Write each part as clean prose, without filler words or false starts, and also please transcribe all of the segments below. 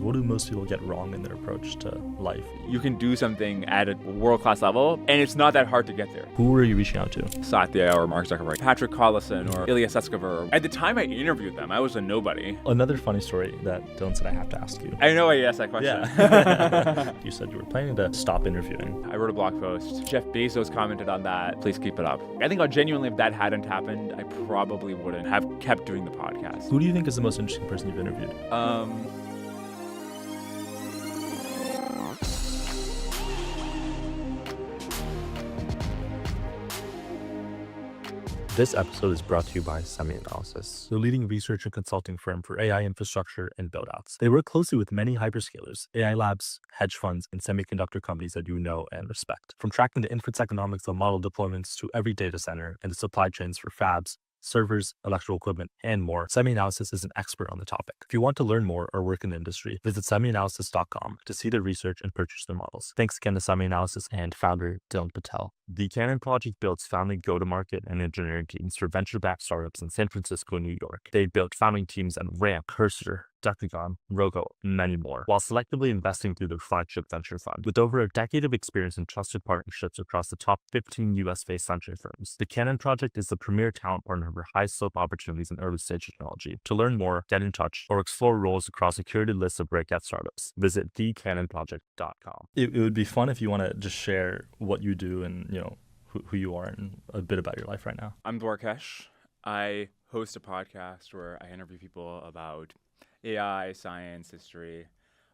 What do most people get wrong in their approach to life? You can do something at a world-class level, and it's not that hard to get there. Who were you reaching out to? Satya or Mark Zuckerberg, Patrick Collison or Ilya Sutskever. At the time I interviewed them, I was a nobody. Another funny story that Dylan said I have to ask you. I know why you asked that question. Yeah. You said you were planning to stop interviewing. I wrote a blog post. Jeff Bezos commented on that. Please keep it up. I think genuinely if that hadn't happened, I probably wouldn't have kept doing the podcast. Who do you think is the most interesting person you've interviewed? This episode is brought to you by SemiAnalysis, the leading research and consulting firm for AI infrastructure and build-outs. They work closely with many hyperscalers, AI labs, hedge funds, and semiconductor companies that you know and respect. From tracking the inference economics of model deployments to every data center and the supply chains for fabs, servers, electrical equipment, and more, SemiAnalysis is an expert on the topic. If you want to learn more or work in the industry, visit semianalysis.com to see the research and purchase their models. Thanks again to SemiAnalysis and founder Dylan Patel. The Cannon Project builds founding go-to-market and engineering teams for venture-backed startups in San Francisco and New York. They built founding teams at Ramp, Cursor, Decagon, Rogo, and many more, while selectively investing through their flagship venture fund. With over a decade of experience and trusted partnerships across the top 15 US-based venture firms, the Cannon Project is the premier talent partner for high-slope opportunities in early-stage technology. To learn more, get in touch, or explore roles across a curated list of breakout startups, visit thecannonproject.com. It would be fun if you want to just share what you do and, who you are and a bit about your life right now. I'm Dwarkesh. I host a podcast where I interview people about AI, science, history,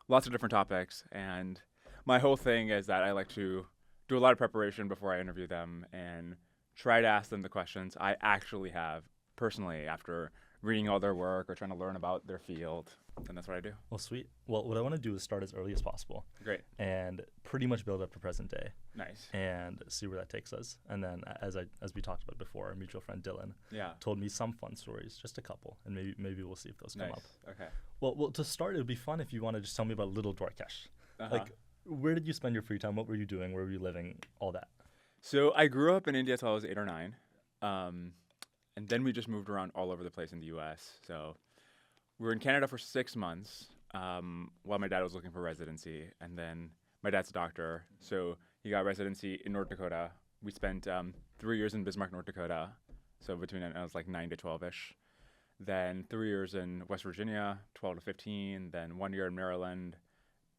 lots of different topics. And my whole thing is that I like to do a lot of preparation before I interview them and try to ask them the questions I actually have personally after reading all their work or trying to learn about their field. And that's what I do. Well, sweet. Well, what I want to do is start as early as possible. Great. And pretty much build up to present day. Nice. And see where that takes us. And then, as we talked about before, our mutual friend Dylan told me some fun stories, just a couple, and maybe we'll see if those come up. Okay. Well, to start, it would be fun if you want to just tell me about little Dwarkesh. Like, where did you spend your free time? What were you doing? Where were you living? All that. So I grew up in India till I was 8 or 9. And then we just moved around all over the place in the U.S. So we were in Canada for 6 months while my dad was looking for residency. And then my dad's a doctor, so he got residency in North Dakota. We spent 3 years in Bismarck, North Dakota. So between I was like 9 to 12-ish. Then 3 years in West Virginia, 12 to 15. Then 1 year in Maryland.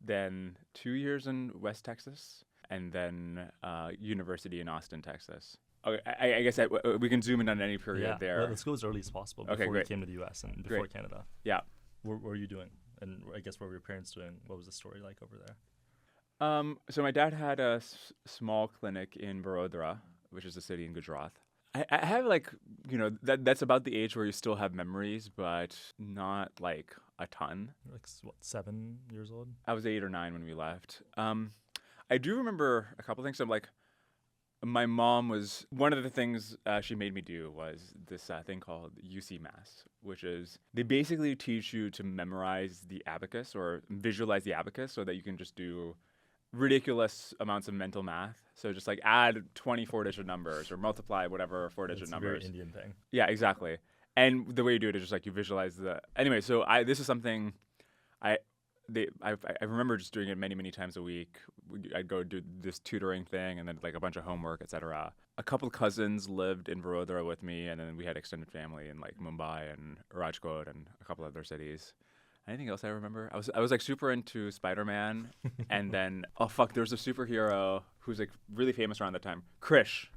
Then 2 years in West Texas. And then university in Austin, Texas. Okay, I guess we can zoom in on any period there. Well, let's go as early as possible before you came to the U.S. and before Canada. Yeah. What were you doing? And I guess what were your parents doing? What was the story like over there? So my dad had a small clinic in Vadodara, which is a city in Gujarat. I have that's about the age where you still have memories, but not like a ton. Like, 7 years old? I was 8 or 9 when we left. I do remember a couple things. My mom was, one of the things she made me do was this thing called UC Mass, which is they basically teach you to memorize the abacus or visualize the abacus so that you can just do ridiculous amounts of mental math. So just like add 20 4-digit numbers or multiply whatever 4-digit numbers. It's a very Indian thing. Yeah, exactly. And the way you do it is just like you visualize Anyway, so this is something I remember just doing it many, many times a week. I'd go do this tutoring thing and then like a bunch of homework, etc. A couple of cousins lived in Vadodara with me, and then we had extended family in like Mumbai and Rajkot and a couple other cities. Anything else I remember? I was like super into Spider-Man, and then there's a superhero who's like really famous around that time, Krish.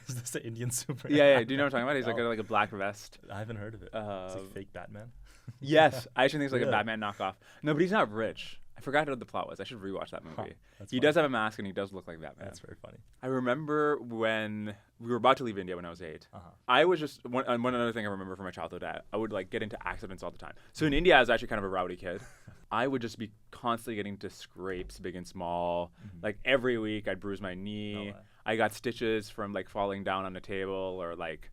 Is this the Indian superhero? Yeah. Do you know what I'm talking about? He's got like a black vest. I haven't heard of it. It's like fake Batman. Yes, I actually think it's like a Batman knockoff. No, but he's not rich. I forgot what the plot was. I should rewatch that movie. He does have a mask and he does look like Batman. That's very funny. I remember when we were about to leave India when I was 8. I was just one other thing I remember from my childhood. I would like get into accidents all the time. So in India, I was actually kind of a rowdy kid. I would just be constantly getting into scrapes, big and small. Like every week, I'd bruise my knee. I got stitches from like falling down on a table or like,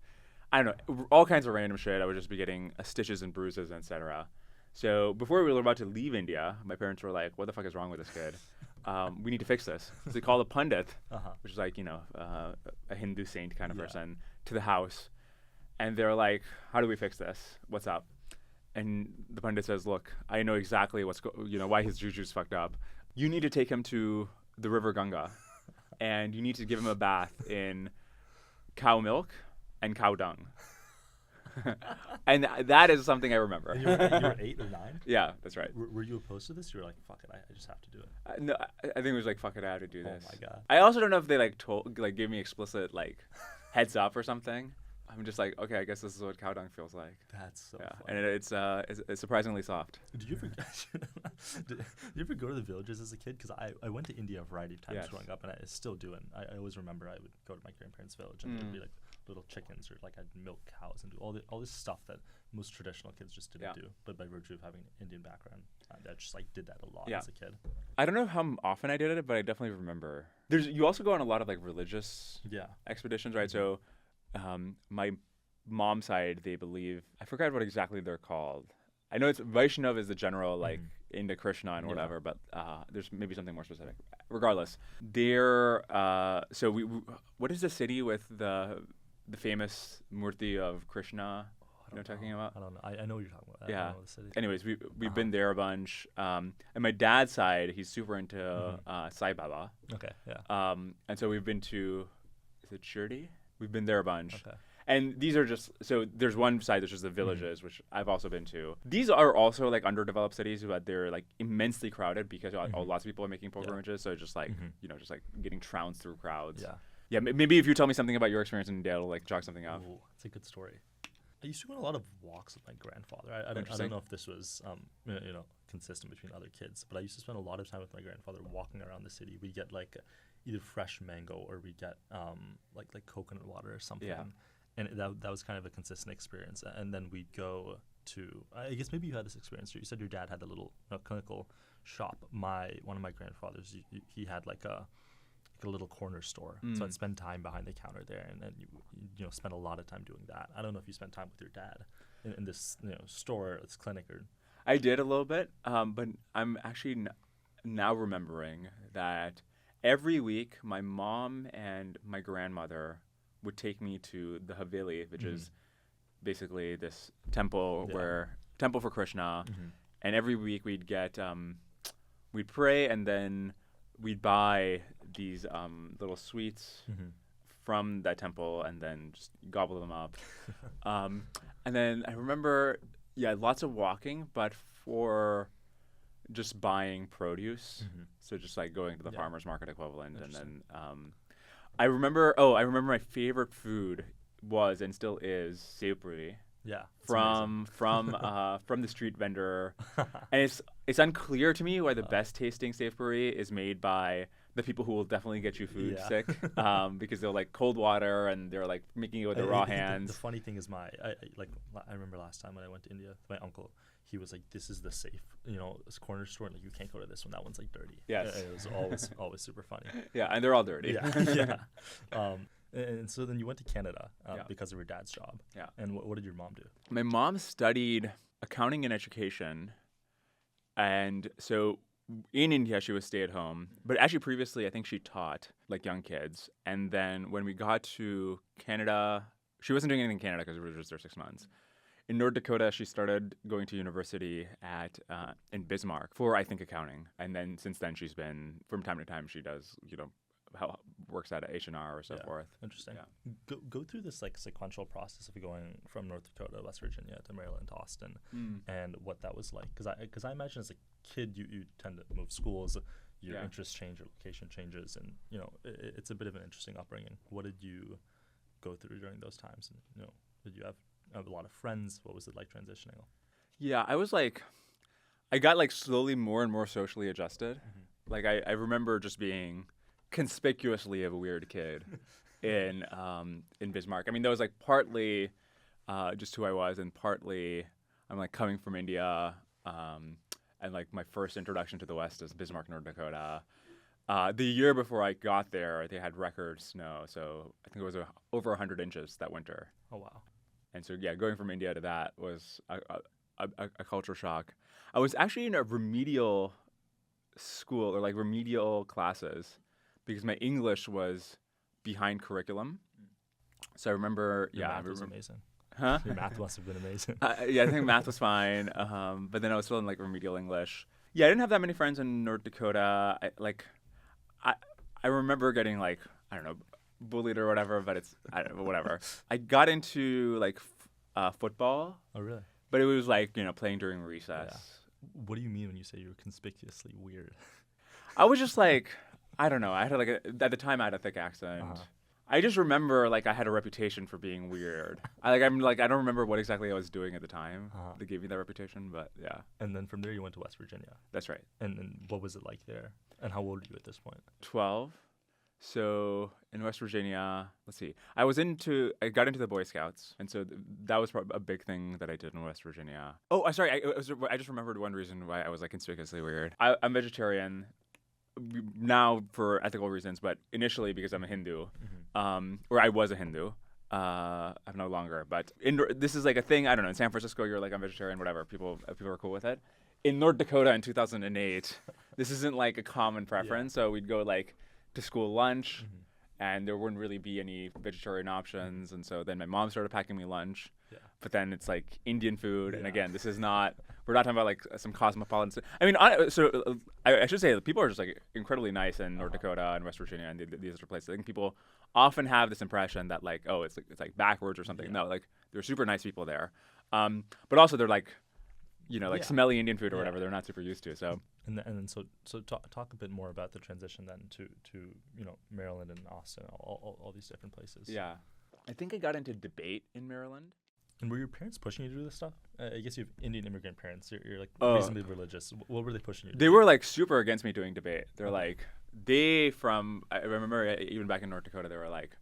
I don't know, all kinds of random shit. I would just be getting stitches and bruises, etc. So before we were about to leave India, my parents were like, what the fuck is wrong with this kid? We need to fix this. So they called a pundit, which is like, a Hindu saint kind of person, to the house. And they're like, how do we fix this? What's up? And the pundit says, look, I know exactly why his juju's fucked up. You need to take him to the river Ganga, and you need to give him a bath in cow milk and cow dung. And that is something I remember. And you were 8 or 9? Yeah, that's right. Were you opposed to this? You were like, fuck it, I just have to do it. No, I think it was like, fuck it, I have to do this. Oh my God. I also don't know if they gave me explicit heads up or something. I'm just like, okay, I guess this is what cow dung feels like. That's so funny. And it's surprisingly soft. Did you ever go to the villages as a kid? Because I went to India a variety of times growing up, and I still do. And I always remember I would go to my grandparents' village, and there'd be like little chickens, or like I'd milk cows and do all this stuff that most traditional kids just didn't do. But by virtue of having an Indian background, I just did that a lot as a kid. I don't know how often I did it, but I definitely remember. You also go on a lot of religious expeditions, right? So my mom's side, they believe, I forgot what exactly they're called. I know it's Vaishnav is the general into Krishna and whatever, but there's maybe something more specific. Regardless, they're so we what is the city with the famous murti of Krishna? You know what I'm talking about? I don't know. I know what you're talking about. I don't know the city. Anyways, we've been there a bunch. And my dad's side, he's super into Sai Baba. Okay. Yeah. And so we've been to, is it Shirdi? We've been there a bunch. Okay. And these are just, so there's one side that's just the villages, which I've also been to. These are also underdeveloped cities, but they're immensely crowded because lots of people are making pilgrimages. So just just getting trounced through crowds. Yeah. Yeah. Maybe if you tell me something about your experience in India, it'll jog something up. Ooh, it's a good story. I used to go on a lot of walks with my grandfather. I don't know if this was consistent between other kids, but I used to spend a lot of time with my grandfather walking around the city. We get either fresh mango, or we get like coconut water or something. Yeah. And that was kind of a consistent experience. And then we'd go to, I guess maybe you had this experience too. You said your dad had a little clinical shop. One of my grandfathers, he had a little corner store. So I'd spend time behind the counter there, and you spend a lot of time doing that. I don't know if you spent time with your dad in this store, this clinic, or. I did a little bit, but I'm actually now remembering that every week my mom and my grandmother would take me to the Haveli, which is basically this temple temple for Krishna. And every week we'd get, we'd pray, and then we'd buy these little sweets from that temple, and then just gobble them up. And then I remember, lots of walking, but for just buying produce. So just going to the farmer's market equivalent. And then I remember my favorite food was, and still is, sev puri. Yeah. From the street vendor. And it's unclear to me why the best tasting sev puri is made by the people who will definitely get you food sick, because they'll cold water, and they're making it with their raw hands. The funny thing is, I remember last time when I went to India, my uncle, he was like, "This is the safe, this corner store. You can't go to this one. That one's dirty." Yes. It was always super funny. Yeah, and they're all dirty. Yeah. And so then you went to Canada because of your dad's job. Yeah. And what did your mom do? My mom studied accounting and education, and so in India she was stay at home. But actually previously I think she taught young kids. And then when we got to Canada, she wasn't doing anything in Canada because we were just there 6 months. In North Dakota, she started going to university in Bismarck for, I think, accounting. And then since then, she's been, from time to time, she does, works at H&R or so forth. Interesting. Yeah. Go through this sequential process of going from North Dakota, West Virginia, to Maryland, to Austin, and what that was like. Because I imagine as a kid, you tend to move schools, your interests change, your location changes, and it's a bit of an interesting upbringing. What did you go through during those times? And did you have a lot of friends? What was it like transitioning? Yeah, I was I got slowly more and more socially adjusted. I remember just being conspicuously of a weird kid in Bismarck. I mean, that was partly just who I was, and partly I'm coming from India, and my first introduction to the West is Bismarck, North Dakota. The year before I got there, they had record snow, so I think it was over 100 inches that winter. Oh wow! And so going from India to that was a culture shock. I was actually in a remedial school, or remedial classes, because my English was behind curriculum. So I remember, Your math was amazing. Huh? Your math must have been amazing. Yeah, I think math was fine. But then I was still in like remedial English. Yeah, I didn't have that many friends in North Dakota. I remember getting like, I don't know, bullied or whatever, but I don't know, whatever. I got into like football, Oh, really? but it was like, playing during recess. Yeah. What do you mean when you say you were conspicuously weird? I was just like, I don't know. I had like at the time I had a thick accent. I just remember like I had a reputation for being weird. I don't remember what exactly I was doing at the time that gave me that reputation, but yeah. And then from there you went to West Virginia. That's right. And what was it like there? And how old were you at this point? 12. So in West Virginia, let's see. I got into the Boy Scouts, and so that was a big thing that I did in West Virginia. Oh, sorry. I just remembered one reason why I was like conspicuously weird. I'm vegetarian now for ethical reasons, but initially because I'm a Hindu, or I was a Hindu. I'm no longer, but this is like a thing. I don't know. In San Francisco, you're like, I'm vegetarian, whatever. People are cool with it. In North Dakota in 2008, this isn't like a common preference. Yeah. So we'd go like to school lunch, and there wouldn't really be any vegetarian options. And so then my mom started packing me lunch. Yeah. But then it's like Indian food, and again, we're not talking about like some cosmopolitan. I mean, I should say that people are just like incredibly nice in North Dakota and West Virginia and these other places. I think people often have this impression that like, oh, it's like backwards or something. Yeah. No, like they're super nice people there, but also they're like, smelly Indian food or whatever. They're not super used to. So and then talk a bit more about the transition then to Maryland and Austin, all these different places. Yeah, I think I got into debate in Maryland. And were your parents pushing you to do this stuff? I guess you have Indian immigrant parents. You're like reasonably religious. What were they pushing you to do? They were like super against me doing debate. They're like, I remember even back in North Dakota, they were like,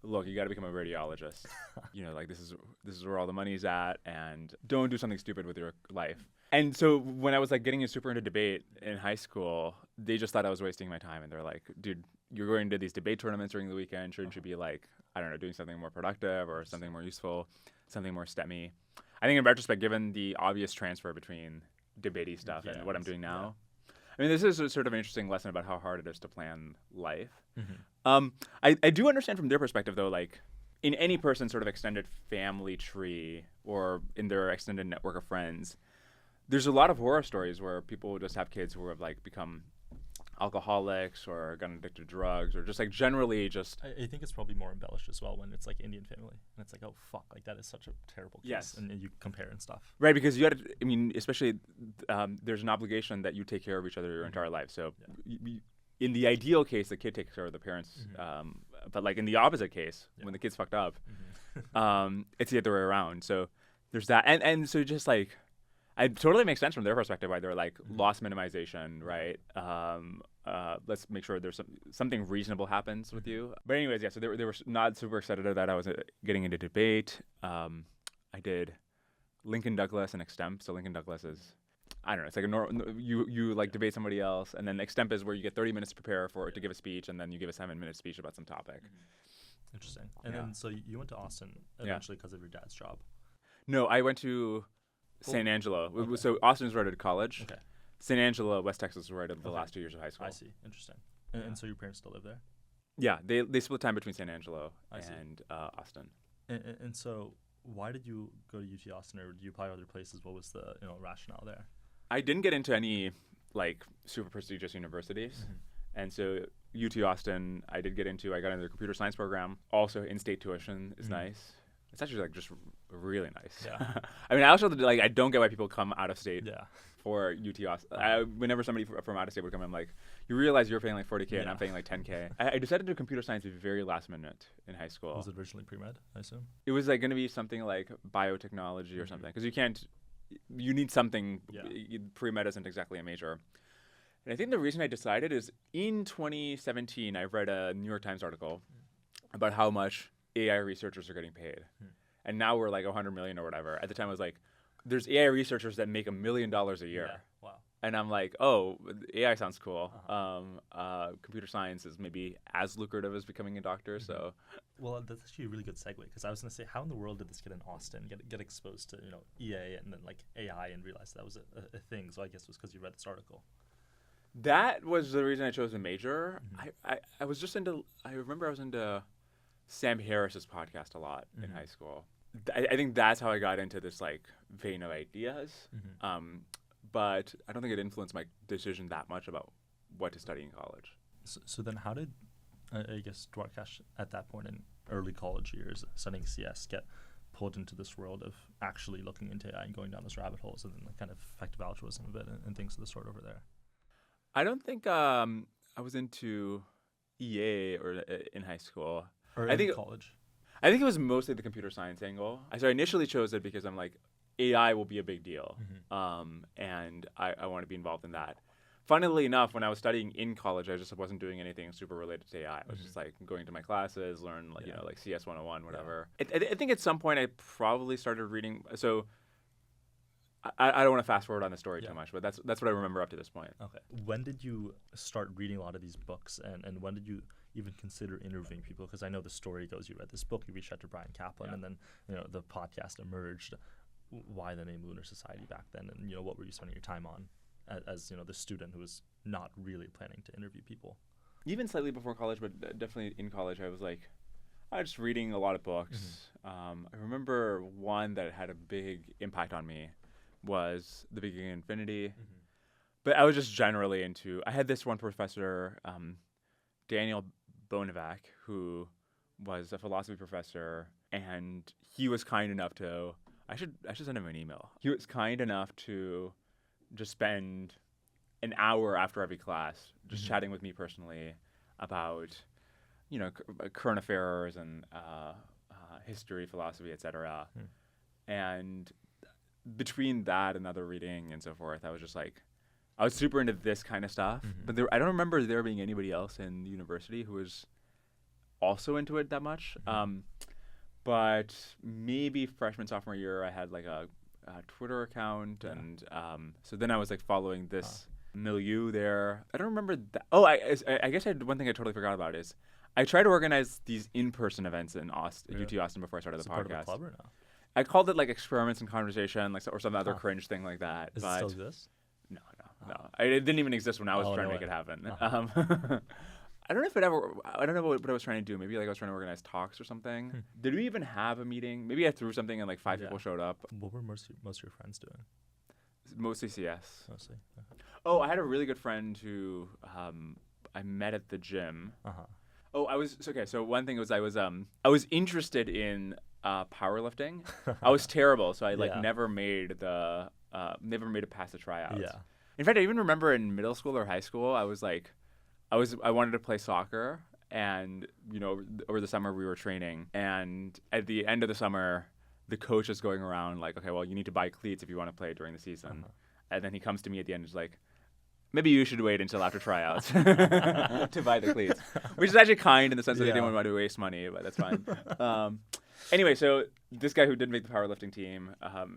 look, you got to become a radiologist. Like this is where all the money's at, and don't do something stupid with your life. And so when I was like getting super into debate in high school, they just thought I was wasting my time. And they're like, dude, you're going to these debate tournaments during the weekend. Shouldn't you be like, I don't know, doing something more productive or something more useful, something more STEMmy? I think in retrospect, given the obvious transfer between debatey stuff and what I'm doing now, I mean, this is a sort of an interesting lesson about how hard it is to plan life. I do understand from their perspective, though, like in any person's sort of extended family tree or in their extended network of friends, there's a lot of horror stories where people just have kids who have like become alcoholics or gotten addicted to drugs or just like generally just. I think it's probably more embellished as well when it's like Indian family and it's like, oh fuck, like that is such a terrible case. Yes. And you compare and stuff. Right, because especially there's an obligation that you take care of each other your entire life. So in the ideal case, the kid takes care of the parents. But like in the opposite case, when the kid's fucked up, it's the other way around. So there's that. And so just like, it totally makes sense from their perspective why they're like loss minimization, right? Let's make sure there's something reasonable happens with you. But anyways, yeah, so they were not super excited that I was getting into debate. I did Lincoln Douglas and extemp. So Lincoln Douglas is, I don't know, it's like you like debate somebody else, and then extemp is where you get 30 minutes to prepare to give a speech, and then you give a 7-minute speech about some topic. Interesting. And then so you went to Austin eventually because of your dad's job. No, I went to San Angelo. Okay. So Austin's right at college. Okay. San Angelo, West Texas, was right at the last 2 years of high school. I see. Interesting. And so your parents still live there? Yeah, they split time between San Angelo and Austin. And so why did you go to UT Austin, or did you apply other places? What was the rationale there? I didn't get into any like super prestigious universities. And so UT Austin, I got into the computer science program. Also, in-state tuition is nice. It's actually like just really nice. Yeah. I mean, I also like, I don't get why people come out of state for UT Austin. Whenever somebody from out of state would come, I'm like, you realize you're paying like $40K and I'm paying like $10K. I decided to do computer science very last minute in high school. Was it originally pre-med, I assume? It was like going to be something like biotechnology or something, because you need something. Pre-med isn't exactly a major. And I think the reason I decided is in 2017, I read a New York Times article about how much AI researchers are getting paid. And now we're like 100 million or whatever. At the time, I was like, there's AI researchers that make $1 million a year. Yeah. Wow. And I'm like, oh, AI sounds cool. Computer science is maybe as lucrative as becoming a doctor. So, well, that's actually a really good segue, because I was going to say, how in the world did this kid in Austin get exposed to EA and then like AI and realize that was a thing? So I guess it was because you read this article. That was the reason I chose a major. I was just into. I remember I was into Sam Harris's podcast a lot in high school. I think that's how I got into this like vein of ideas. But I don't think it influenced my decision that much about what to study in college. So then how did, I guess, Dwarkesh at that point in early college years, studying CS, get pulled into this world of actually looking into AI and going down this rabbit hole, so then the kind of effective altruism of it and things of the sort over there? I don't think I was into EA or in high school. Or I in think college? I think it was mostly the computer science angle. So I initially chose it because I'm like, AI will be a big deal, and I want to be involved in that. Funnily enough, when I was studying in college, I just wasn't doing anything super related to AI. I was just like going to my classes, learn like like CS 101, whatever. I think at some point I probably started reading. So I don't want to fast forward on the story too much, but that's what I remember up to this point. Okay. When did you start reading a lot of these books, and when did you even consider interviewing people? Because I know the story goes, you read this book, you reached out to Brian Kaplan, and then the podcast emerged. Why the name Lunar Society back then, and what were you spending your time on as the student who was not really planning to interview people? Even slightly before college, but definitely in college, I was just reading a lot of books. I remember one that had a big impact on me was The Beginning of Infinity. But I was just generally into, I had this one professor, Daniel Bonovac, who was a philosophy professor, and he was kind enough to, I should send him an email. He was kind enough to just spend an hour after every class just chatting with me personally about, current affairs and history, philosophy, etc. And between that and other reading and so forth, I was just like, I was super into this kind of stuff. But I don't remember there being anybody else in the university who was also into it that much. But maybe freshman, sophomore year, I had like a Twitter account. And so then I was like following this milieu there. I don't remember that. Oh, I guess one thing I totally forgot about is I tried to organize these in-person events in Austin, UT Austin, before I started the podcast. Part of a club or no? I called it like Experiments in Conversation, or some other cringe thing like that. Does it still exist? No. It didn't even exist when I was trying to make it happen. I don't know if I don't know what I was trying to do. Maybe like I was trying to organize talks or something. Did we even have a meeting? Maybe I threw something and like 5 people showed up. What were most of your friends doing? Mostly CS. Mostly. Oh, I had a really good friend who I met at the gym. Oh, So one thing was I was interested in powerlifting. I was terrible, so I never made it past the tryouts. Yeah. In fact, I even remember in middle school or high school, I wanted to play soccer, and over the summer we were training, and at the end of the summer, the coach is going around like, okay, well, you need to buy cleats if you want to play during the season, and then he comes to me at the end and is like, maybe you should wait until after tryouts to buy the cleats, which is actually kind in the sense that they didn't want to waste money, but that's fine. Anyway, so this guy who didn't make the powerlifting team,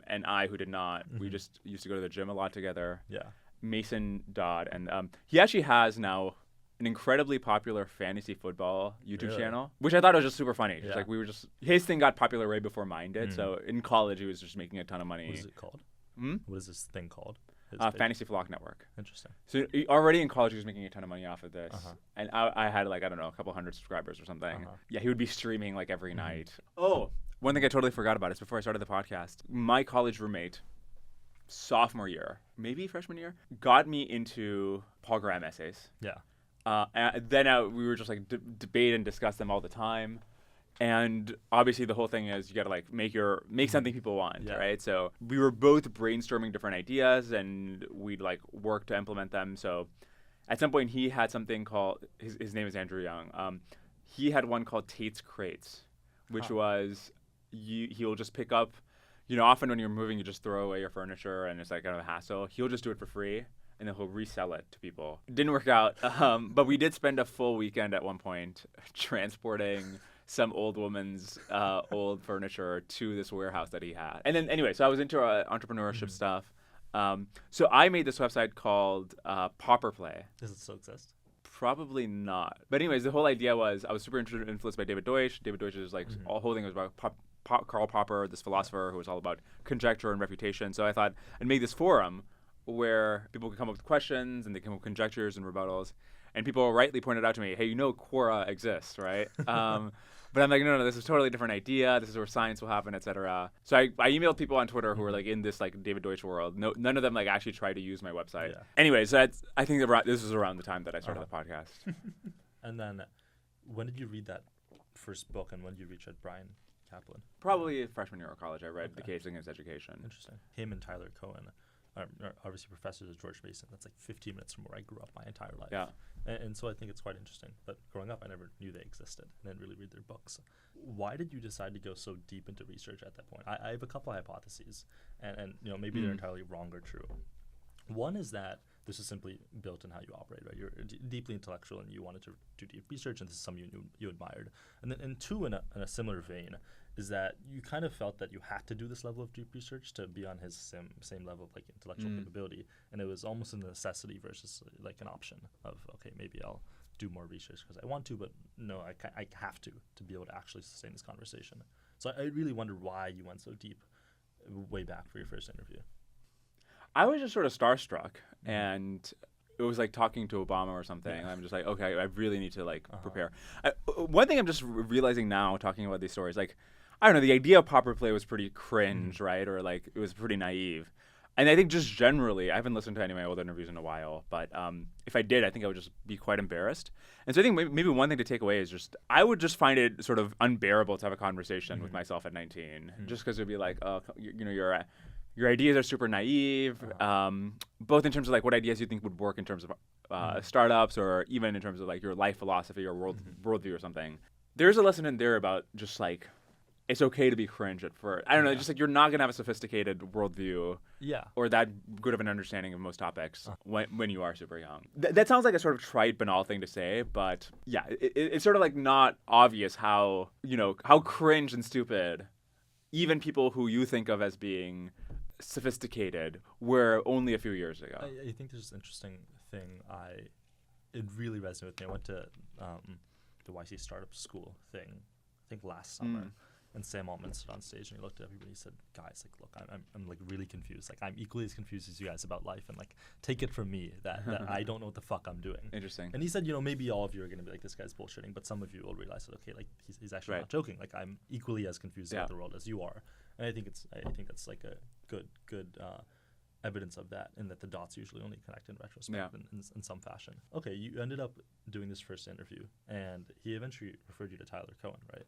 and I who did not, we just used to go to the gym a lot together. Yeah. Mason Dodd, and he actually has now an incredibly popular fantasy football YouTube channel, which I thought was just super funny. Just like his thing got popular way before mine did. So in college, he was just making a ton of money. What is it called? What is this thing called? Fantasy Flock Network. Interesting. So already in college, he was making a ton of money off of this. And I had like, I don't know, a couple hundred subscribers or something. Yeah, he would be streaming like every night. Oh, one thing I totally forgot about is before I started the podcast, my college roommate, sophomore year, maybe freshman year, got me into Paul Graham essays. Yeah. And then we were just like debate and discuss them all the time. And obviously the whole thing is you got to like make something people want, right? So we were both brainstorming different ideas and we'd like work to implement them. So at some point he had something called, his name is Andrew Young. He had one called Tate's Crates, which was he'll just pick up, often when you're moving, you just throw away your furniture and it's like kind of a hassle. He'll just do it for free. And then he'll resell it to people. It didn't work out, but we did spend a full weekend at one point transporting some old woman's old furniture to this warehouse that he had. And then anyway, so I was into entrepreneurship stuff. So I made this website called Popper Play. Does it still exist? Probably not. But anyways, the whole idea was I was super influenced by David Deutsch. David Deutsch is like whole thing was about Karl Popper, this philosopher who was all about conjecture and refutation. So I thought I'd make this forum where people can come up with questions and they come up with conjectures and rebuttals. And people rightly pointed out to me, hey, Quora exists, right? But I'm like, no, this is a totally different idea. This is where science will happen, et cetera. So I emailed people on Twitter who were like in this like David Deutsch world. No, none of them like actually tried to use my website. Yeah. Anyways, I think this was around the time that I started the podcast. And then when did you read that first book, and when did you reach Brian Kaplan? Probably freshman year of college. I read The Case Against Education. Interesting. Him and Tyler Cohen are obviously professors at George Mason. That's like 15 minutes from where I grew up my entire life. Yeah. And so I think it's quite interesting. But growing up, I never knew they existed. I didn't really read their books. Why did you decide to go so deep into research at that point? I have a couple of hypotheses, and maybe they're entirely wrong or true. One is that this is simply built in how you operate, right? You're deeply intellectual, and you wanted to do deep research, and this is something you admired. And two, in a similar vein, is that you kind of felt that you had to do this level of deep research to be on his same level of like intellectual capability, and it was almost a necessity versus like an option of, okay, maybe I'll do more research because I want to, but no, I have to be able to actually sustain this conversation. So I really wonder why you went so deep way back for your first interview. I was just sort of starstruck, and it was like talking to Obama or something. Yeah. I'm just like, okay, I really need to like prepare. One thing I'm just realizing now, talking about these stories, like, I don't know, the idea of Popper Play was pretty cringe, right? Or like it was pretty naive. And I think just generally, I haven't listened to any of my old interviews in a while, but if I did, I think I would just be quite embarrassed. And so I think maybe one thing to take away is just, I would just find it sort of unbearable to have a conversation with myself at 19, just because it would be like, oh, your ideas are super naive, both in terms of like what ideas you think would work in terms of startups, or even in terms of like your life philosophy or worldview or something. There's a lesson in there about just like, it's okay to be cringe at first. I don't know, just like you're not gonna have a sophisticated worldview, or that good of an understanding of most topics when you are super young. That sounds like a sort of trite, banal thing to say, but yeah, it's sort of like not obvious how cringe and stupid even people who you think of as being sophisticated were only a few years ago. I think there's this interesting thing. It really resonated with me. I went to the YC startup school thing, I think last summer. And Sam Altman stood on stage and he looked at everybody and he said, guys, like, look, I'm like really confused. Like, I'm equally as confused as you guys about life, and like, take it from me that I don't know what the fuck I'm doing. Interesting. And he said, maybe all of you are going to be like, this guy's bullshitting, but some of you will realize that, okay, like he's actually not joking. Like, I'm equally as confused about the world as you are. And I think that's like a good evidence of that, and that the dots usually only connect in retrospect in some fashion. Okay, you ended up doing this first interview, and he eventually referred you to Tyler Cohen, right?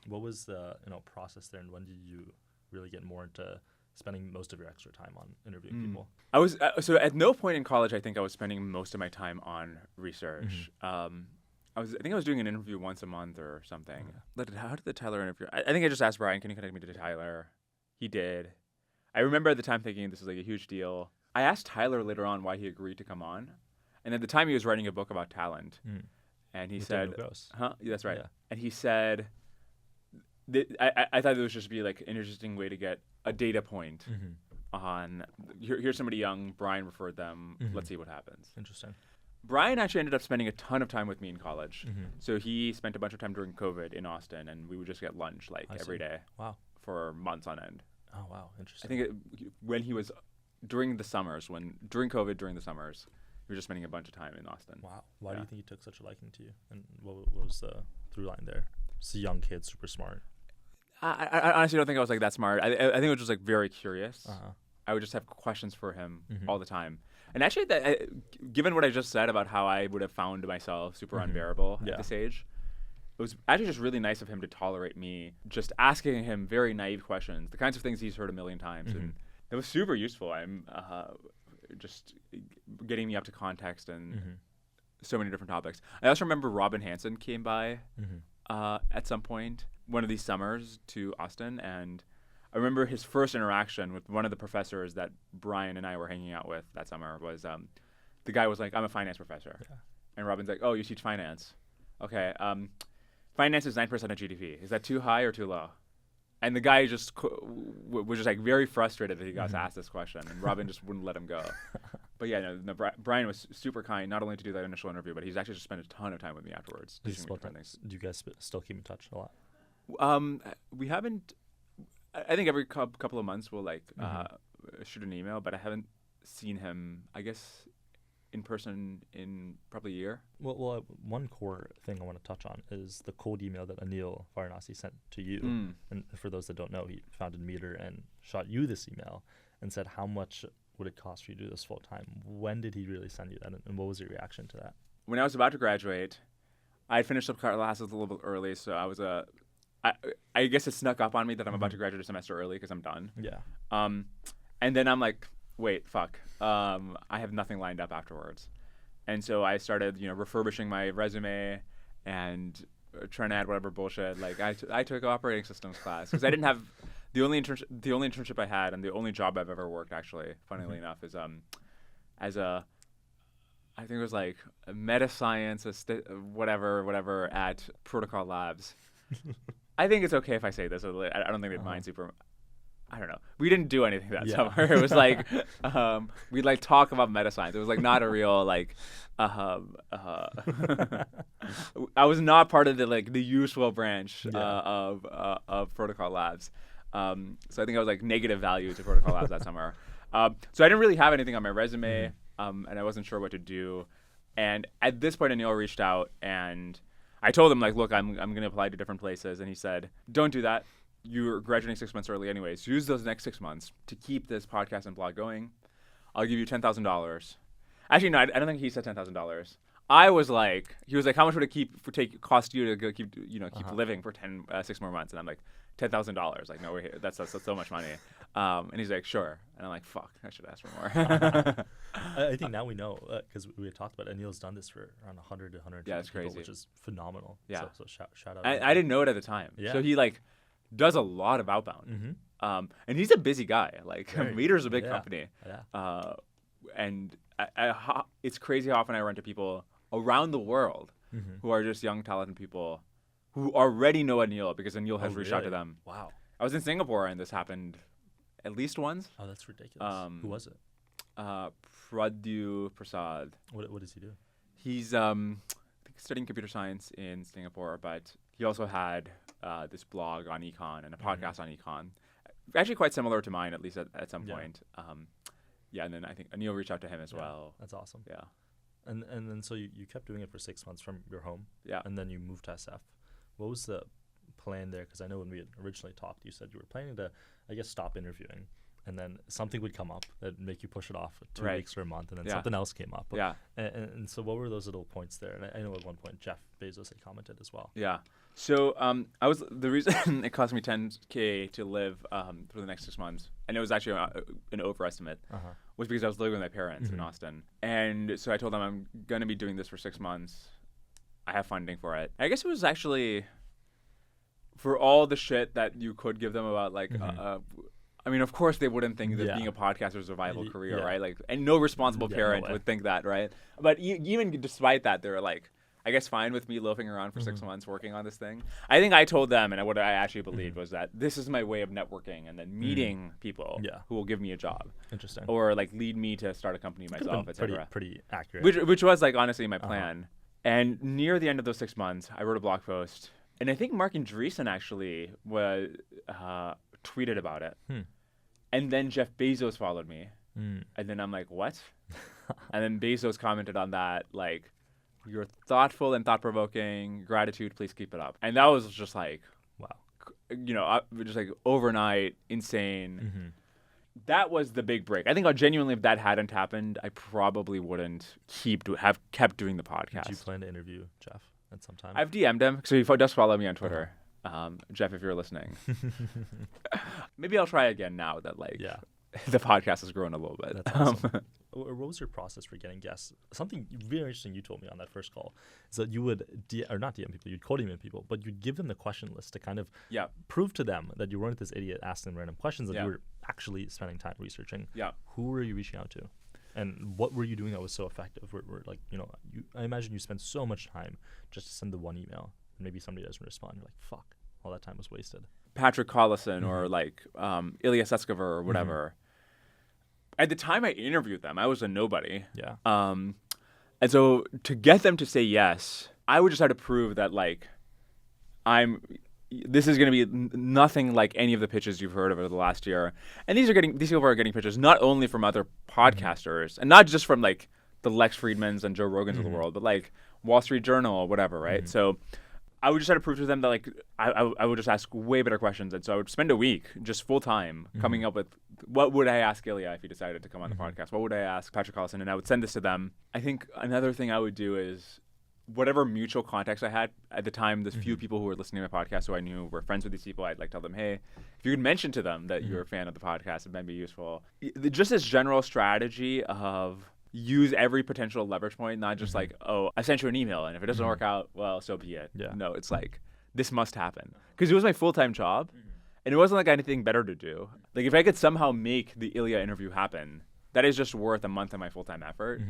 What was the process there, and when did you really get more into spending most of your extra time on interviewing people? I was so at no point in college I think I was spending most of my time on research. I think I was doing an interview once a month or something. How did the Tyler interview? I think I just asked Brian, can you connect me to Tyler? He did. I remember at the time thinking this was like a huge deal. I asked Tyler later on why he agreed to come on, and at the time he was writing a book about talent, and he said, that's right. Yeah. And he said, I thought it was just be like an interesting way to get a data point on here's somebody young, Brian referred them, let's see what happens. Interesting. Brian actually ended up spending a ton of time with me in college. So he spent a bunch of time during COVID in Austin, and we would just get lunch every day. Wow. For months on end. Oh, wow. Interesting. I think when he was during the summers, during COVID, during the summers, we were just spending a bunch of time in Austin. Wow. Why do you think he took such a liking to you? And what was the through line there? Just a young kid, super smart. I honestly don't think I was like that smart. I think I was just like very curious. I would just have questions for him all the time. And actually, given what I just said about how I would have found myself super unbearable at this age, it was actually just really nice of him to tolerate me just asking him very naive questions, the kinds of things he's heard a million times. And it was super useful. I'm just getting me up to context and so many different topics. I also remember Robin Hanson came by at some point one of these summers to Austin, and I remember his first interaction with one of the professors that Brian and I were hanging out with that summer was the guy was like, I'm a finance professor. Yeah. And Robin's like, oh, you teach finance. Okay. Finance is 9% of GDP. Is that too high or too low? And the guy just was just like very frustrated that he got asked this question, and Robin just wouldn't let him go. But yeah, Brian was super kind, not only to do that initial interview, but he's actually just spent a ton of time with me afterwards. Do you guys still keep in touch a lot? We haven't. I think every couple of months we'll shoot an email, but I haven't seen him, I guess, in person in probably a year. Well, one core thing I want to touch on is the cold email that Anil Varanasi sent to you. And for those that don't know, he founded Meter and shot you this email and said, how much would it cost for you to do this full time? When did he really send you that, and what was your reaction to that? When I was about to graduate, I had finished up classes a little bit early, so I was I guess it snuck up on me that I'm about to graduate a semester early because I'm done. Yeah. And then I'm like, wait, fuck. I have nothing lined up afterwards. And so I started, refurbishing my resume and trying to add whatever bullshit. Like I took operating systems class because I didn't have the only internship I had and the only job I've ever worked, actually, funnily enough, is as a, I think it was like a meta science, whatever at Protocol Labs. I think it's okay if I say this. I don't think they'd mind super. I don't know. We didn't do anything that summer. It was like we'd like talk about meta science. It was like not a real like. I was not part of the usual branch of Protocol Labs. So I think I was like negative value to Protocol Labs that summer. So I didn't really have anything on my resume, and I wasn't sure what to do. And at this point, Anil reached out, and I told him, like, look, I'm going to apply to different places. And he said, don't do that. You're graduating 6 months early anyways. Use those next 6 months to keep this podcast and blog going. I'll give you $10,000. Actually, no, I don't think he said $10,000. I was like, he was like, how much would it cost you to go keep living for 6 more months? And I'm like, $10,000. Like, no, we're here. That's so much money. And he's like, sure. And I'm like, fuck, I should ask for more. I think now we know, because we had talked about it. Anil's done this for around 100 to 150 that's people, crazy. which is phenomenal. Yeah. So shout out. I didn't know it at the time. Yeah. So he like does a lot of outbound. And he's a busy guy. Like, Meter's a big company. Yeah. And it's crazy how often I run to people around the world who are just young, talented people who already know Anil because Anil has reached out to them. Wow. I was in Singapore and this happened at least once. Oh, that's ridiculous. Who was it? Pradyu Prasad. What does he do? He's I think studying computer science in Singapore, but he also had this blog on econ and a podcast on econ. Actually quite similar to mine, at least at some point. And then I think Anil reached out to him as well. That's awesome. Yeah. And then so you kept doing it for 6 months from your home. Yeah. And then you moved to SF. What was the plan there? Because I know when we had originally talked, you said you were planning to, I guess, stop interviewing. And then something would come up that would make you push it off for 2 weeks or a month. And then something else came up. Yeah. And so what were those little points there? And I know at one point Jeff Bezos had commented as well. Yeah. So the reason it cost me $10K to live for the next 6 months, and it was actually an overestimate, was because I was living with my parents in Austin. And so I told them I'm going to be doing this for 6 months. I have funding for it. I guess it was actually for all the shit that you could give them about like, I mean, of course they wouldn't think that being a podcaster is a viable career, right? Like, and no responsible parent would think that, right? But even despite that, they were like, I guess fine with me loafing around for 6 months working on this thing. I think I told them, and what I actually believed was that this is my way of networking and then meeting people who will give me a job. Interesting. Or like lead me to start a company myself, etc. Pretty accurate. Which was like honestly my plan. And near the end of those 6 months, I wrote a blog post, and I think Mark Andreessen actually was tweeted about it. And then Jeff Bezos followed me. And then I'm like, what? And then Bezos commented on that, like, you're thoughtful and thought-provoking. Gratitude, please keep it up. And that was just like, wow. Just like overnight, insane. That was the big break. I think genuinely, if that hadn't happened, I probably wouldn't have kept doing the podcast. Do you plan to interview Jeff at some time? I've DM'd him, so he does follow me on Twitter. Jeff, if you're listening, maybe I'll try again now that the podcast has grown a little bit. That's awesome. What was your process for getting guests? Something very interesting you told me on that first call is that you would not DM people, you'd cold email people, but you'd give them the question list to kind of prove to them that you weren't this idiot asking them random questions, that you were actually spending time researching. Yeah. Who were you reaching out to? And what were you doing that was so effective? I imagine you spent so much time just to send the one email, and maybe somebody doesn't respond. You're like, fuck, all that time was wasted. Patrick Collison or like Ilya Sutskever or whatever. At the time I interviewed them, I was a nobody. Yeah. And so to get them to say yes, I would just have to prove that like I'm this is going to be nothing like any of the pitches you've heard over the last year. And these people are getting pitches not only from other podcasters and not just from like the Lex Friedmans and Joe Rogans of the world, but like Wall Street Journal or whatever, right? So I would just try to prove to them that like I would just ask way better questions. And so I would spend a week just full time coming up with what would I ask Ilya if he decided to come on the podcast? What would I ask Patrick Collison? And I would send this to them. I think another thing I would do is whatever mutual contacts I had at the time, there's few people who were listening to my podcast who I knew were friends with these people. I'd like tell them, hey, if you could mention to them that you're a fan of the podcast, it might be useful. Just this general strategy of use every potential leverage point, not just like, oh, I sent you an email, and if it doesn't work out, well, so be it. Yeah. No, it's like, this must happen. Because it was my full-time job, and it wasn't like I had anything better to do. Like, if I could somehow make the Ilya interview happen, that is just worth a month of my full-time effort.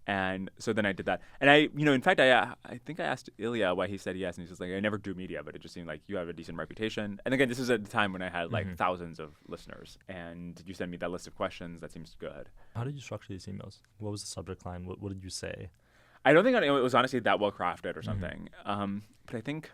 And so then I did that. And in fact, I think I asked Ilya why he said yes. And he's just like, I never do media, but it just seemed like you have a decent reputation. And again, this is at the time when I had like thousands of listeners. And you send me that list of questions. That seems good. How did you structure these emails? What was the subject line? What did you say? I don't think it was honestly that well crafted or something. But I think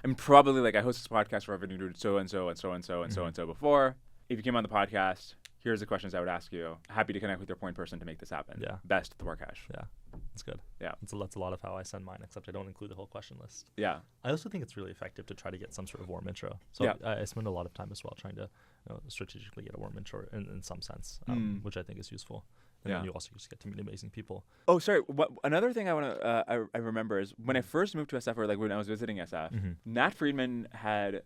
I'm probably like, I host this podcast where I've been doing so and so and so and so and so and so before. If you came on the podcast, here's the questions I would ask you. Happy to connect with your point person to make this happen. Yeah. Best, Dwarkesh. Yeah, that's good. Yeah. That's a lot of how I send mine, except I don't include the whole question list. Yeah. I also think it's really effective to try to get some sort of warm intro. So I spend a lot of time as well trying to strategically get a warm intro in some sense, which I think is useful. And then you also just get to meet amazing people. Oh, sorry. Another thing I want to I remember is when I first moved to SF, or like when I was visiting SF, Nat Friedman had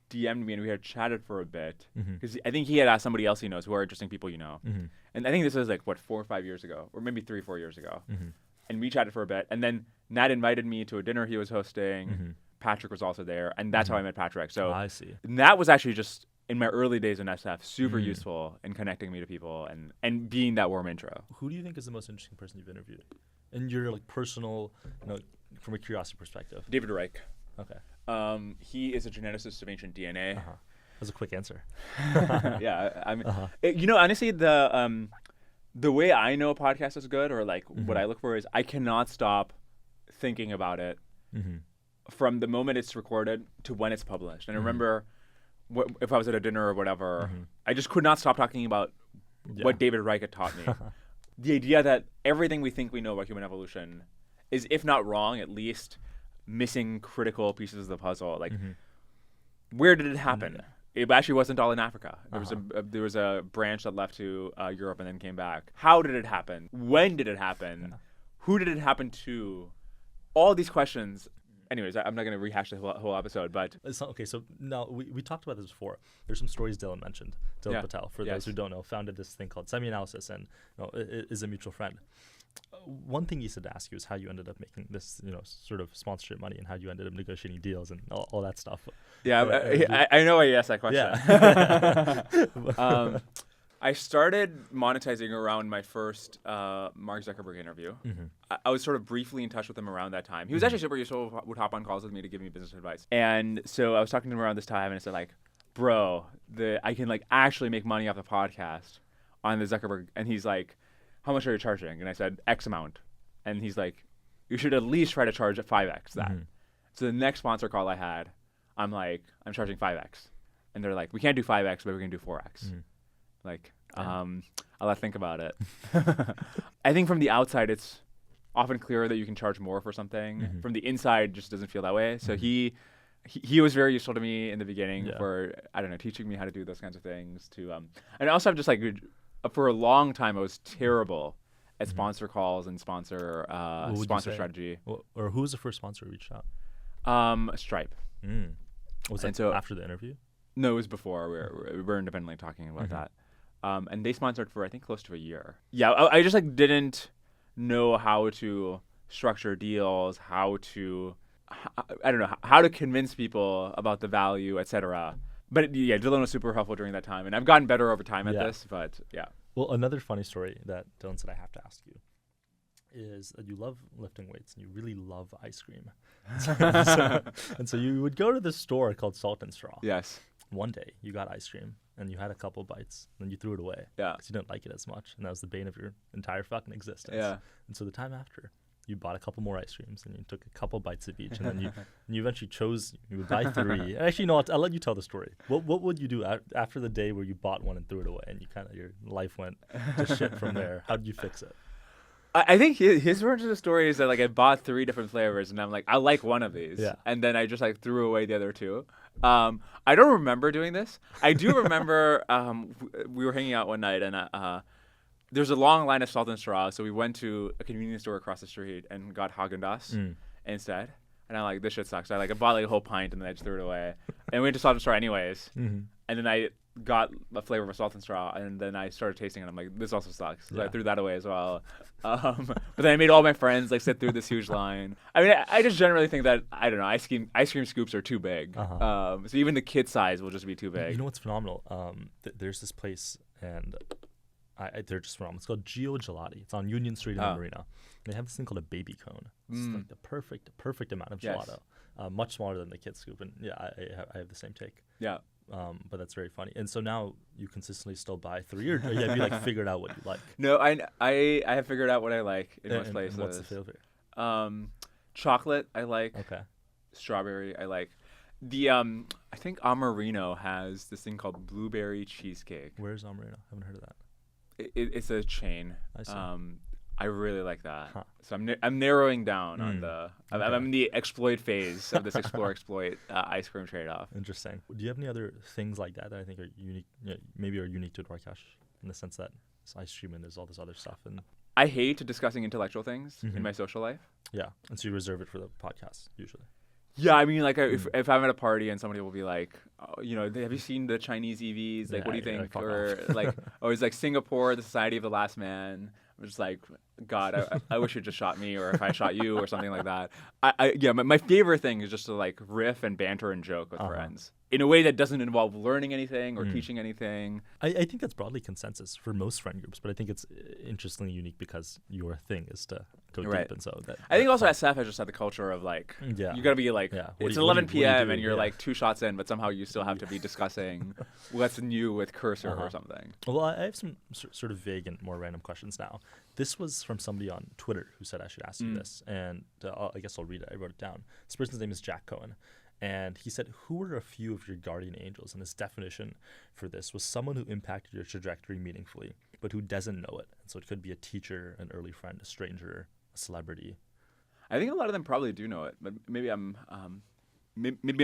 DM'd me and we had chatted for a bit because I think he had asked somebody else he knows who are interesting people and I think this was like 4 or 5 years ago, or maybe 3 or 4 years ago, and we chatted for a bit, and then Nat invited me to a dinner he was hosting. Patrick was also there, and that's how I met Patrick. So I see. That was actually just in my early days in SF super useful in connecting me to people and being that warm intro. Who do you think is the most interesting person you've interviewed in your like personal, from a curiosity perspective? David Reich. Okay. He is a geneticist of ancient DNA. That's a quick answer. Yeah, I mean, honestly, the way I know a podcast is good, or like what I look for is I cannot stop thinking about it from the moment it's recorded to when it's published. And I remember if I was at a dinner or whatever, I just could not stop talking about what David Reich had taught me. The idea that everything we think we know about human evolution is, if not wrong, at least missing critical pieces of the puzzle. Like, where did it happen? It actually wasn't all in Africa. There was a branch that left to Europe and then came back. How did it happen? When did it happen? Who did it happen to? All these questions. Anyways, I'm not going to rehash the whole episode, but... Okay, so now we talked about this before. There's some stories Dylan mentioned. Dylan Patel, for those who don't know, founded this thing called semi-analysis and is a mutual friend. One thing he said to ask you is how you ended up making this, sort of sponsorship money and how you ended up negotiating deals and all that stuff. Yeah, I know why you asked that question. Yeah. I started monetizing around my first Mark Zuckerberg interview. I was sort of briefly in touch with him around that time. He was actually super useful, would hop on calls with me to give me business advice. And so I was talking to him around this time, and I said, like, bro, I can like actually make money off the podcast on the Zuckerberg. And he's like, how much are you charging? And I said, X amount. And he's like, you should at least try to charge at 5X that. So the next sponsor call I had, I'm like, I'm charging 5X. And they're like, we can't do 5X, but we can do 4X. Like, I'll have to think about it. I think from the outside, it's often clearer that you can charge more for something. From the inside, it just doesn't feel that way. So he was very useful to me in the beginning for, I don't know, teaching me how to do those kinds of things. And also I'm just like, for a long time, I was terrible at sponsor calls and sponsor strategy. Or who was the first sponsor who reached out? Stripe. Was that after the interview? No, it was before. We were independently talking about that. And they sponsored for, I think, close to a year. Yeah, I just like didn't know how to structure deals, how to convince people about the value, etc. But Dylan was super helpful during that time, and I've gotten better over time at this. But yeah. Well, another funny story that Dylan said I have to ask you is that you love lifting weights and you really love ice cream. And so you would go to this store called Salt and Straw. Yes. One day you got ice cream and you had a couple bites and then you threw it away. Yeah. Because you didn't like it as much. And that was the bane of your entire fucking existence. Yeah. And so the time after, you bought a couple more ice creams and you took a couple bites of each, and then you eventually chose you would buy 3. Actually, no, I'll let you tell the story. What would you do after the day where you bought one and threw it away, and you kind of your life went to shit from there? How did you fix it? I think his version of the story is that like I bought 3 different flavors and I'm like, I like one of these, and then I just like threw away the other 2. I don't remember doing this. I do remember we were hanging out one night and there's a long line of Salt and Straw, so we went to a convenience store across the street and got Haagen-Dazs instead. And I'm like, this shit sucks. I bought like a whole pint and then I just threw it away. And we went to Salt and Straw anyways. And then I got a flavor of Salt and Straw, and then I started tasting it. I'm like, this also sucks. So I threw that away as well. But then I made all my friends like sit through this huge line. I mean, I just generally think that, I don't know, ice cream scoops are too big. So even the kid size will just be too big. You know what's phenomenal? There's this place, and they're just phenomenal. It's called Gio Gelati. It's on Union Street in the Marina. They have this thing called a baby cone. It's like the perfect amount of gelato. Much smaller than the kid scoop. And I have the same take. Yeah. But that's very funny. And so now you consistently still buy 3, or have you like figured out what you like? No, I have figured out what I like in most places. And what's the flavor? Chocolate I like. Okay. Strawberry I like. The I think Amarino has this thing called blueberry cheesecake. Where's Amarino? I haven't heard of that. It's a chain. I see. I really like that. So I'm narrowing down on the. Okay. I'm in the exploit phase of this exploit ice cream trade-off. Interesting. Do you have any other things like that I think are unique? Maybe are unique to Dwarkesh in the sense that it's ice cream and there's all this other stuff. And I hate discussing intellectual things in my social life. Yeah, and so you reserve it for the podcast usually. Yeah, I mean, like if I'm at a party and somebody will be like, oh, have you seen the Chinese EVs? Like, what do you think? Or like, it's like Singapore, the Society of the Last Man. I'm just like, God, I wish you just shot me, or if I shot you, or something like that. My favorite thing is just to like riff and banter and joke with friends in a way that doesn't involve learning anything or teaching anything. I think that's broadly consensus for most friend groups, but I think it's interestingly unique because your thing is to go deep, and so that. I think also SF has just had the culture of like, you gotta be like, it's 11 p.m. and you're like 2 shots in, but somehow you still have to be discussing what's new with Cursor or something. Well, I have some sort of vague and more random questions now. This was from somebody on Twitter who said I should ask you this, and I guess I'll read it. I wrote it down. This person's name is Jack Cohen, and he said, who were a few of your guardian angels? And his definition for this was someone who impacted your trajectory meaningfully, but who doesn't know it. And so it could be a teacher, an early friend, a stranger, a celebrity. I think a lot of them probably do know it, but maybe I'm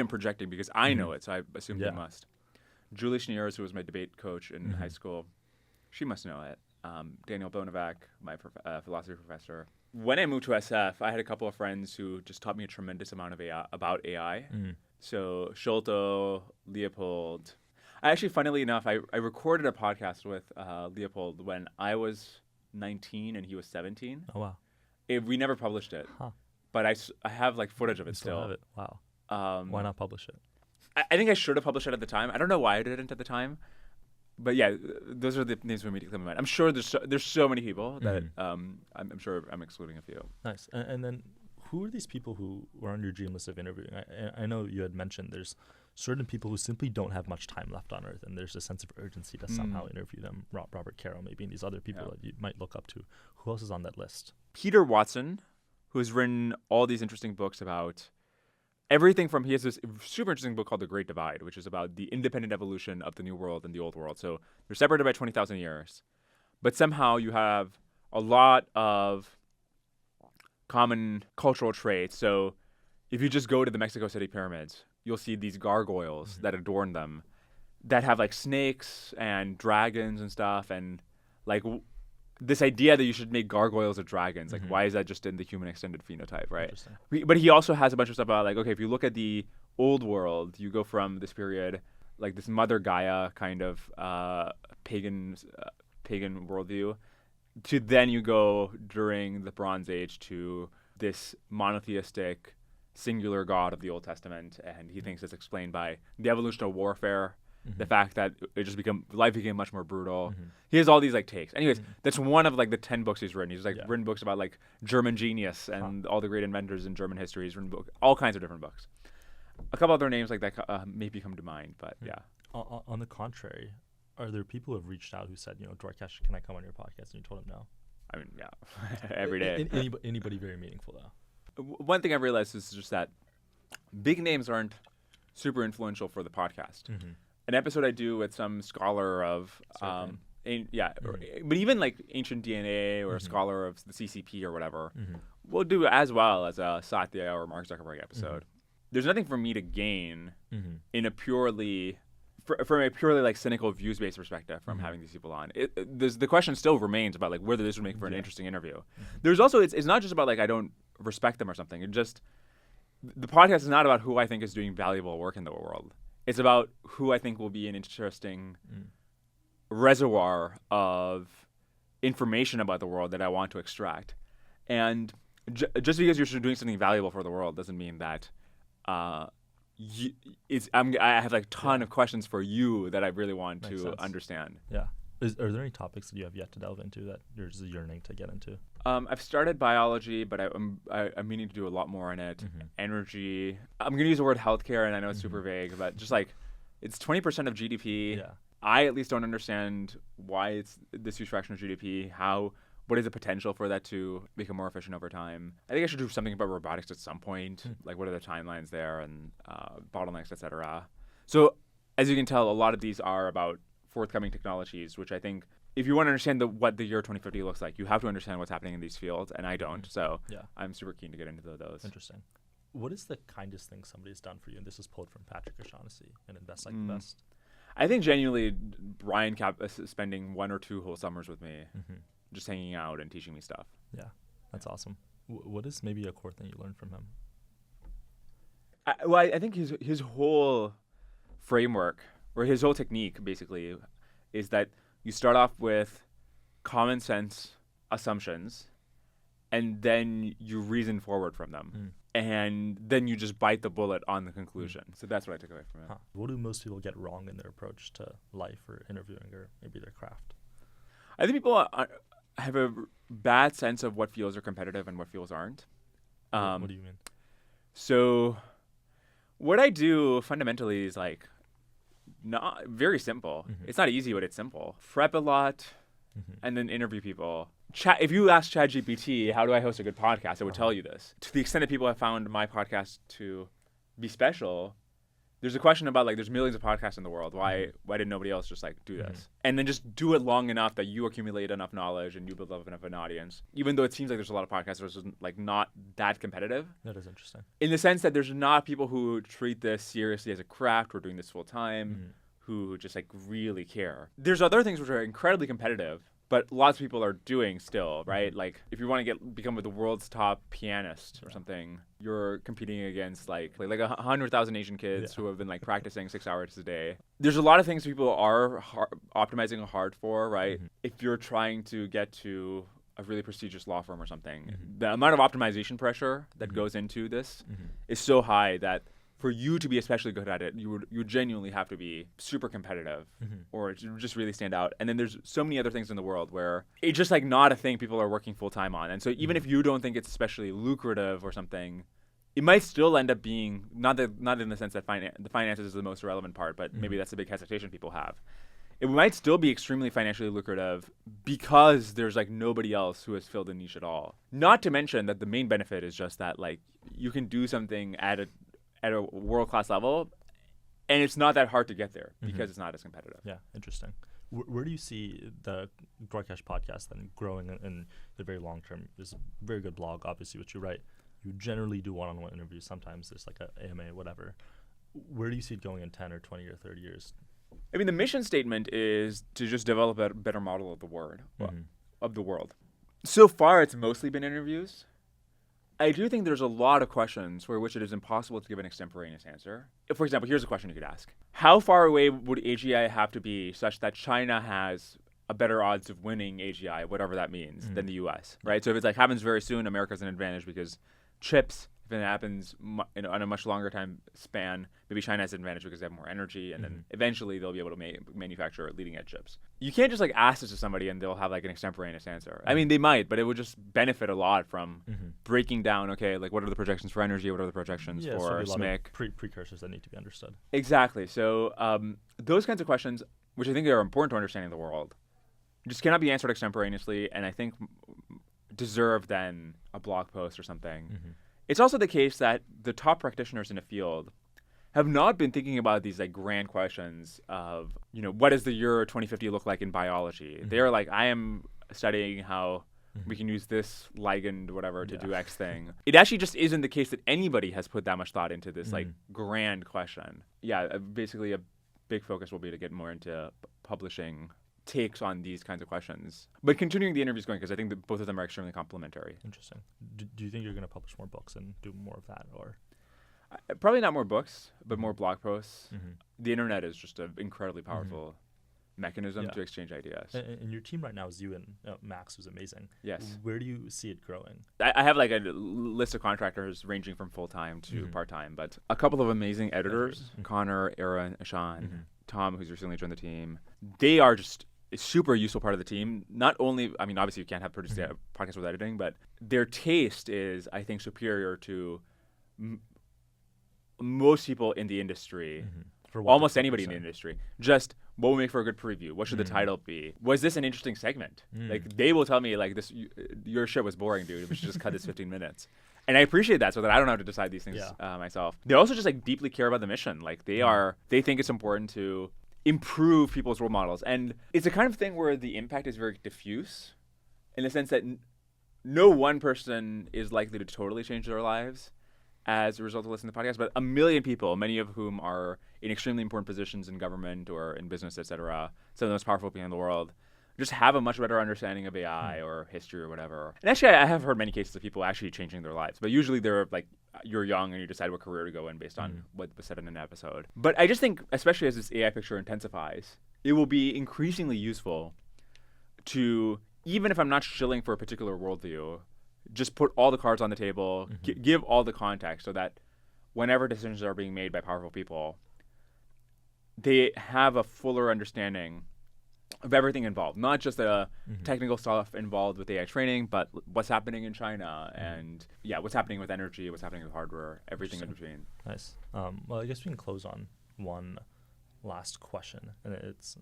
projecting because I know it, so I assume they must. Julie Schneers, who was my debate coach in high school, she must know it. Daniel Bonavac, my philosophy professor. When I moved to SF, I had a couple of friends who just taught me a tremendous amount of about AI. So Sholto, Leopold. Actually, funnily enough, I recorded a podcast with Leopold when I was 19 and he was 17. Oh, wow. We never published it, but I have like footage of it still. Have it. Wow. Why not publish it? I think I should have published it at the time. I don't know why I didn't at the time. But yeah, those are the names that immediately come to mind. I'm sure there's so many people that I'm sure I'm excluding a few. Nice. And then who are these people who were on your dream list of interviewing? I know you had mentioned there's certain people who simply don't have much time left on Earth, and there's a sense of urgency to somehow interview them. Robert Caro, maybe, and these other people that you might look up to. Who else is on that list? Peter Watson, who has written all these interesting books about everything from, he has this super interesting book called The Great Divide, which is about the independent evolution of the New World and the Old World. So they're separated by 20,000 years. But somehow you have a lot of common cultural traits. So if you just go to the Mexico City pyramids, you'll see these gargoyles that adorn them that have like snakes and dragons and stuff. And like this idea that you should make gargoyles or dragons, like why is that just in the human extended phenotype, right? But he also has a bunch of stuff about like, okay, if you look at the old world, you go from this period, like this Mother Gaia kind of pagan worldview, to then you go during the Bronze Age to this monotheistic singular God of the Old Testament, and he thinks it's explained by the evolution of warfare. The fact that life became much more brutal. He has all these like takes. Anyways, that's one of like the 10 books he's written. He's like written books about like German genius and all the great inventors in German history. He's written all kinds of different books. A couple other names like that maybe come to mind, but yeah. On the contrary, are there people who have reached out who said, Dwarkesh, can I come on your podcast? And you told them no? I mean, yeah, every day. Anybody very meaningful though. One thing I realized is just that big names aren't super influential for the podcast. An episode I do with some scholar of, but even like ancient DNA or a scholar of the CCP or whatever, we'll do as well as a Satya or Mark Zuckerberg episode. There's nothing for me to gain in a purely, from a purely like cynical views-based perspective from having these people on. The question still remains about like whether this would make for an interesting interview. There's also, it's not just about like I don't respect them or something. It just, the podcast is not about who I think is doing valuable work in the world. It's about who I think will be an interesting reservoir of information about the world that I want to extract. And just because you're doing something valuable for the world doesn't mean that I have like a ton of questions for you that I really want to understand. Yeah. Are there any topics that you have yet to delve into that you're just yearning to get into? I've started biology, but I'm meaning to do a lot more in it. Energy. I'm going to use the word healthcare, and I know it's super vague, but just like it's 20% of GDP. Yeah. I at least don't understand why it's this huge fraction of GDP. What is the potential for that to become more efficient over time? I think I should do something about robotics at some point. Like what are the timelines there and bottlenecks, etc. So as you can tell, a lot of these are about forthcoming technologies, which I think if you want to understand what the year 2050 looks like, you have to understand what's happening in these fields, and I don't. So I'm super keen to get into those. Interesting. What is the kindest thing somebody's done for you? And this is pulled from Patrick O'Shaughnessy and Invest Like the Best. I think genuinely Brian spending 1 or 2 whole summers with me, just hanging out and teaching me stuff. Yeah, that's awesome. What is maybe a core thing you learned from him? I think his whole framework, or his whole technique, basically, is that you start off with common sense assumptions, and then you reason forward from them. And then you just bite the bullet on the conclusion. So that's what I took away from it. What do most people get wrong in their approach to life or interviewing or maybe their craft? I think people have a bad sense of what fields are competitive and what fields aren't. What do you mean? So what I do fundamentally is like not very simple. It's not easy, but it's simple. Prep a lot and then interview people. If you ask ChatGPT, how do I host a good podcast, it would tell you this. To the extent that people have found my podcast to be special, there's a question about like there's millions of podcasts in the world. Why did nobody else just like do this? And then just do it long enough that you accumulate enough knowledge and you build up enough of an audience. Even though it seems like there's a lot of podcasts that are like not that competitive. That is interesting. In the sense that there's not people who treat this seriously as a craft or doing this full time, who just like really care. There's other things which are incredibly competitive, but lots of people are doing still, right? Like if you want to become the world's top pianist or something, you're competing against like 100,000 Asian kids who have been like practicing 6 hours a day. There's a lot of things people are optimizing hard for, right? If you're trying to get to a really prestigious law firm or something, the amount of optimization pressure that goes into this is so high that for you to be especially good at it, you genuinely have to be super competitive or just really stand out. And then there's so many other things in the world where it's just like not a thing people are working full time on. And so even if you don't think it's especially lucrative or something, it might still end up being not in the sense that the finances is the most relevant part, but maybe that's the big hesitation people have. It might still be extremely financially lucrative because there's like nobody else who has filled the niche at all. Not to mention that the main benefit is just that like you can do something at a world-class level, and it's not that hard to get there because it's not as competitive. Yeah, interesting. Where do you see the Dwarkesh Podcast then growing in the very long term? There's a very good blog, obviously, which you write. You generally do one-on-one interviews. Sometimes there's like a AMA, whatever. Where do you see it going in 10 or 20 or 30 years? I mean, the mission statement is to just develop a better model of the world. So far, it's mostly been interviews. I do think there's a lot of questions for which it is impossible to give an extemporaneous answer. For example, here's a question you could ask. How far away would AGI have to be such that China has a better odds of winning AGI, whatever that means, than the US, right? So if it's like happens very soon, America's an advantage because chips, if it happens on a much longer time span, maybe China has an advantage because they have more energy, and then eventually they'll be able to manufacture leading edge chips. You can't just like ask this to somebody and they'll have like an extemporaneous answer. I mean, they might, but it would just benefit a lot from breaking down, okay, like what are the projections for energy, what are the projections for SMIC? Precursors that need to be understood. Exactly. So those kinds of questions, which I think are important to understanding the world, just cannot be answered extemporaneously, and I think deserve then a blog post or something. It's also the case that the top practitioners in the field have not been thinking about these like grand questions of, what does the year 2050 look like in biology? They're like, I am studying how we can use this ligand, whatever, to do X thing. It actually just isn't the case that anybody has put that much thought into this like grand question. Yeah, basically a big focus will be to get more into publishing takes on these kinds of questions, but continuing the interviews going, because I think that both of them are extremely complementary. Interesting. Do you think you're going to publish more books and do more of that, or? Probably not more books, but more blog posts. The internet is just an incredibly powerful mechanism to exchange ideas. And your team right now is you and Max, who's amazing. Yes. Where do you see it growing? I have like a list of contractors ranging from full-time to part-time, but a couple of amazing editors, Connor, Aaron, Ashan, Tom, who's recently joined the team. They are just a super useful part of the team. Not only, I mean, obviously you can't have produced a podcast with editing, but their taste is, I think, superior to most people in the industry, for almost anybody in the industry. Just what will make for a good preview? What should the title be? Was this an interesting segment? Like they will tell me like this, your shit was boring, dude. We should just cut this 15 minutes. And I appreciate that, so that I don't have to decide these things myself. They also just like deeply care about the mission. Like they think it's important to improve people's role models. And it's a kind of thing where the impact is very diffuse in the sense that no one person is likely to totally change their lives as a result of listening to the podcast, but 1 million people, many of whom are in extremely important positions in government or in business, etc., some of the most powerful people in the world, just have a much better understanding of AI or history or whatever. And actually, I have heard many cases of people actually changing their lives, but usually they're like, you're young and you decide what career to go in based on what was said in an episode. But I just think, especially as this AI picture intensifies, it will be increasingly useful to, even if I'm not shilling for a particular worldview, just put all the cards on the table, give all the context so that whenever decisions are being made by powerful people, they have a fuller understanding of everything involved, not just the technical stuff involved with AI training, but what's happening in China and what's happening with energy, what's happening with hardware, everything in between. Nice. Well, I guess we can close on one last question, and it's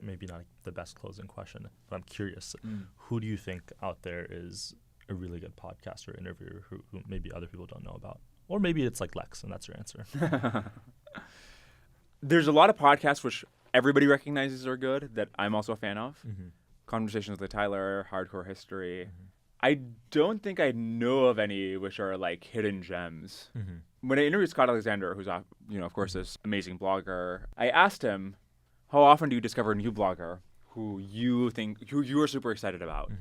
maybe not the best closing question, but I'm curious. Who do you think out there is a really good podcaster, interviewer who maybe other people don't know about? Or maybe it's like Lex, and that's your answer. There's a lot of podcasts which everybody recognizes are good that I'm also a fan of. Conversations with Tyler, Hardcore History. I don't think I know of any which are like hidden gems. When I interviewed Scott Alexander, who's of course this amazing blogger, I asked him, how often do you discover a new blogger who you are super excited about?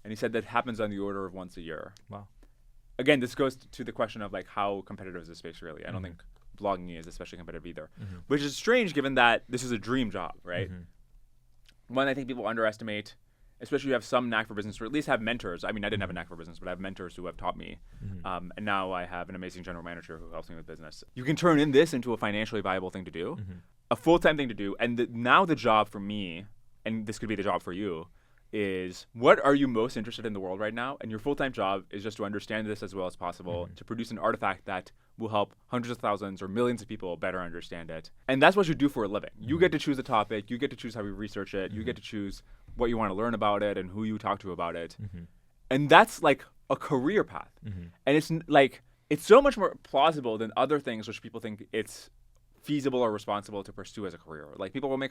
And he said that happens on the order of once a year. Wow. Again, this goes to the question of like how competitive is this space really? I don't think blogging is especially competitive either, which is strange given that this is a dream job, right? One, I think people underestimate, especially if you have some knack for business, or at least have mentors. I mean, I didn't have a knack for business, but I have mentors who have taught me. And now I have an amazing general manager who helps me with business. You can turn this into a financially viable thing to do, a full-time thing to do. And now the job for me, and this could be the job for you, is what are you most interested in the world right now? And your full-time job is just to understand this as well as possible, to produce an artifact that will help hundreds of thousands or millions of people better understand it. And that's what you do for a living. You get to choose the topic, you get to choose how you research it, you get to choose what you want to learn about it and who you talk to about it. And that's like a career path. And it's like, it's so much more plausible than other things which people think it's feasible or responsible to pursue as a career. Like people will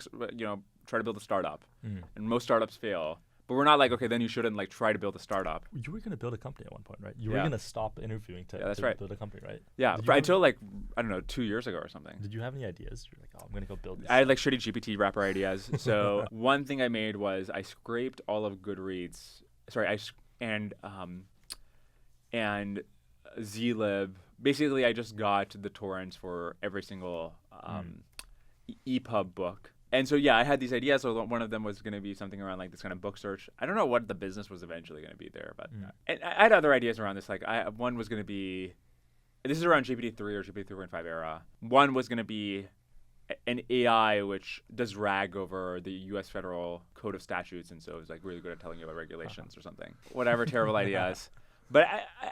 try to build a startup and most startups fail. But we're not like, okay, then you shouldn't like try to build a startup. You were going to build a company at one point, right? You were going to stop interviewing to build a company, right? Yeah, until like, I don't know, 2 years ago or something. Did you have any ideas? You're like, oh, I'm going to go build this. I had like shitty GPT wrapper ideas. So one thing I made was I scraped all of Goodreads. Sorry, and Zlib. Basically, I just got the torrents for every single EPUB book. And so, I had these ideas. So one of them was going to be something around like this kind of book search. I don't know what the business was eventually going to be there, but and I had other ideas around this. Like one was going to be, this is around GPT-3 or GPT 3.5 era. One was going to be an AI which does RAG over the U.S. federal code of statutes, and so it's like really good at telling you about regulations or something. Whatever terrible ideas. But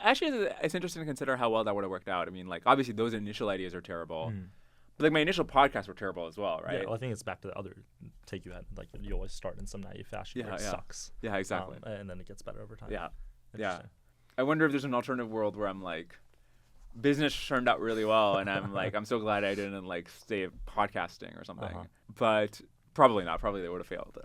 actually, it's interesting to consider how well that would have worked out. I mean, like obviously those initial ideas are terrible. Like my initial podcasts were terrible as well, right? Yeah, well, I think it's back to the other take you had. Like you always start in some naive fashion where it sucks. Yeah, exactly. And then it gets better over time. Yeah. Interesting. I wonder if there's an alternative world where I'm like, business turned out really well, and I'm like, I'm so glad I didn't like stay podcasting or something. But probably not. Probably they would have failed.